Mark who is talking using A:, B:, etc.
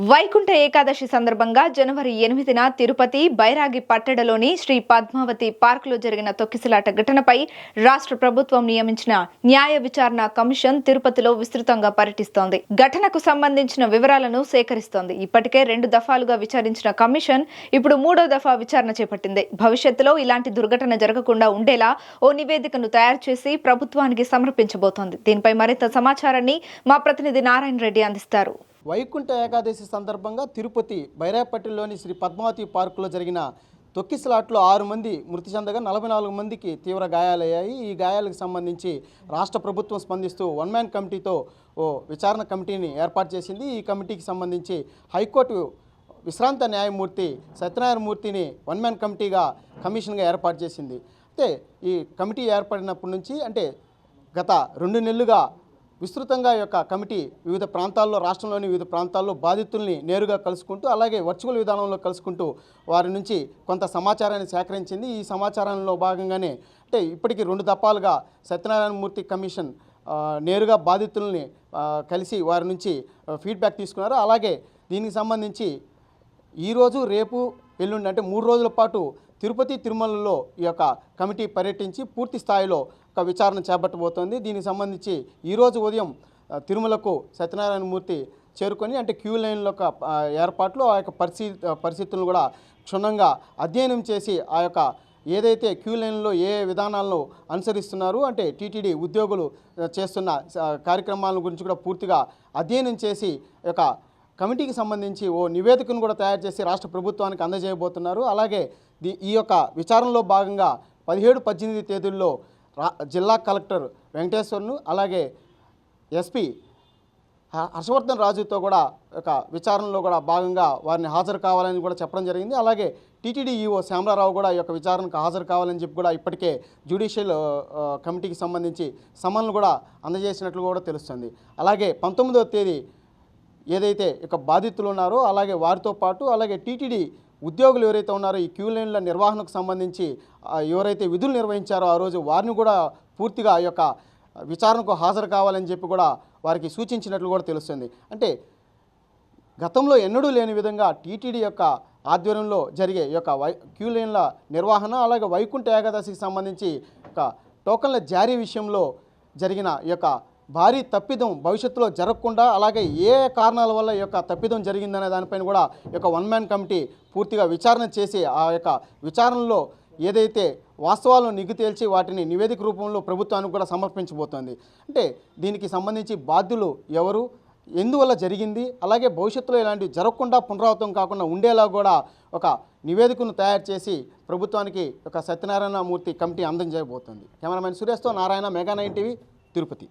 A: వైకుంఠ ఏకాదశి సందర్భంగా జనవరి 8న తిరుపతి బైరాగి పట్టణంలోని శ్రీ పద్మావతి పార్కులో జరిగిన తొక్కిసలాట ఘటనపై రాష్ట్ర ప్రభుత్వం నియమించిన న్యాయ విచారణ కమిషన్ తిరుపతిలో విస్తృతంగా పర్యటిస్తోంది. ఘటనకు సంబంధించిన వివరాలను సేకరిస్తోంది. ఇప్పటికే 2 దఫాలుగా విచారించిన కమిషన్ ఇప్పుడు 3వ దఫా విచారణ చేపట్టింది. భవిష్యత్తులో ఇలాంటి దుర్ఘటన జరగకుండా ఉండేలా ఓ నివేదికను తయారు చేసి ప్రభుత్వానికి సమర్పించబోతోంది. దీనిపై మరింత సమాచారాన్ని మా ప్రతినిధి నారాయణ రెడ్డి అందిస్తారు.
B: వైకుంఠ ఏకాదశి సందర్భంగా తిరుపతి బైరాపట్టిలోని శ్రీ పద్మావతి పార్కులో జరిగిన తొక్కిసలాట్లో 6 మంది మృతి చెందగా 44 మందికి తీవ్ర గాయాలయ్యాయి. ఈ గాయాలకు సంబంధించి రాష్ట్ర ప్రభుత్వం స్పందిస్తూ 1 మ్యాన్ కమిటీతో ఓ విచారణ కమిటీని ఏర్పాటు చేసింది. ఈ కమిటీకి సంబంధించి హైకోర్టు విశ్రాంత న్యాయమూర్తి సత్యనారాయణమూర్తిని 1 మ్యాన్ కమిటీగా కమిషన్గా ఏర్పాటు చేసింది. అయితే ఈ కమిటీ ఏర్పడినప్పటి నుంచి అంటే గత 2 నెలలుగా విస్తృతంగా యొక్క కమిటీ వివిధ ప్రాంతాల్లో రాష్ట్రంలోని వివిధ ప్రాంతాల్లో బాధితుల్ని నేరుగా కలుసుకుంటూ అలాగే వర్చువల్ విధానంలో కలుసుకుంటూ వారి నుంచి కొంత సమాచారాన్ని సేకరించింది. ఈ సమాచారంలో భాగంగానే అంటే ఇప్పటికీ 2 దఫాలుగా సత్యనారాయణమూర్తి కమిషన్ నేరుగా బాధితుల్ని కలిసి వారి నుంచి ఫీడ్బ్యాక్ తీసుకున్నారు. అలాగే దీనికి సంబంధించి ఈరోజు రేపు ఎల్లుండి అంటే 3 రోజుల పాటు తిరుపతి తిరుమలలో ఈ యొక్క కమిటీ పర్యటించి పూర్తి స్థాయిలో ఒక విచారణ చేపట్టబోతోంది. దీనికి సంబంధించి ఈరోజు ఉదయం తిరుమలకు సత్యనారాయణమూర్తి చేరుకొని అంటే క్యూ లైన్ల యొక్క ఏర్పాట్లు ఆ యొక్క పరిస్థితులను కూడా క్షుణ్ణంగా అధ్యయనం చేసి ఆ యొక్క ఏదైతే క్యూ లైన్లో ఏ విధానాలను అనుసరిస్తున్నారు అంటే టీటీడీ ఉద్యోగులు చేస్తున్న కార్యక్రమాల గురించి కూడా పూర్తిగా అధ్యయనం చేసి యొక్క కమిటీకి సంబంధించి ఓ నివేదికను కూడా తయారు చేసి రాష్ట్ర ప్రభుత్వానికి అందజేయబోతున్నారు. అలాగే ఈ యొక్క విచారణలో భాగంగా 17-18 తేదీల్లో జిల్లా కలెక్టర్ వెంకటేశ్వర్ను అలాగే ఎస్పీ హర్షవర్ధన్ రాజుతో కూడా ఒక విచారణలో కూడా భాగంగా వారిని హాజరు కావాలని కూడా చెప్పడం జరిగింది. అలాగే టీటీడీ ఈఓ శ్యామలారావు కూడా ఈ యొక్క విచారణకు హాజరు కావాలని చెప్పి కూడా ఇప్పటికే జ్యుడిషియల్ కమిటీకి సంబంధించి సమన్లు కూడా అందజేసినట్లు కూడా తెలుస్తుంది. అలాగే 19వ తేదీ ఏదైతే ఇక బాధితులు ఉన్నారో అలాగే వారితో పాటు అలాగే టీటీడీ ఉద్యోగులు ఎవరైతే ఉన్నారో ఈ క్యూ లైన్ల నిర్వహణకు సంబంధించి ఎవరైతే విధులు నిర్వహించారో ఆ రోజు వారిని కూడా పూర్తిగా ఈ యొక్క విచారణకు హాజరు కావాలని చెప్పి కూడా వారికి సూచించినట్లు కూడా తెలుస్తుంది. అంటే గతంలో ఎన్నడూ లేని విధంగా టీటీడీ యొక్క ఆధ్వర్యంలో జరిగే ఈ యొక్క క్యూ లైన్ల నిర్వహణ అలాగే వైకుంఠ ఏకాదశికి సంబంధించి ఒక టోకన్ల జారీ విషయంలో జరిగిన ఈ యొక్క భారీ తప్పిదం భవిష్యత్తులో జరగకుండా అలాగే ఏ కారణాల వల్ల ఈ యొక్క తప్పిదం జరిగిందనే దానిపైన కూడా ఈ యొక్క 1 మ్యాన్ కమిటీ పూర్తిగా విచారణ చేసి ఆ యొక్క విచారణలో ఏదైతే వాస్తవాలను నిగ్గు తేల్చి వాటిని నివేదిక రూపంలో ప్రభుత్వానికి కూడా సమర్పించబోతోంది. అంటే దీనికి సంబంధించి బాధ్యులు ఎవరు, ఎందువల్ల జరిగింది, అలాగే భవిష్యత్తులో ఇలాంటివి జరగకుండా పునరావృతం కాకుండా ఉండేలా కూడా ఒక నివేదికను తయారు చేసి ప్రభుత్వానికి ఒక సత్యనారాయణమూర్తి కమిటీ అందజేయబోతోంది. కెమెరామెన్ సురేష్తో నారాయణ, మెగా 9 టీవీ, తిరుపతి.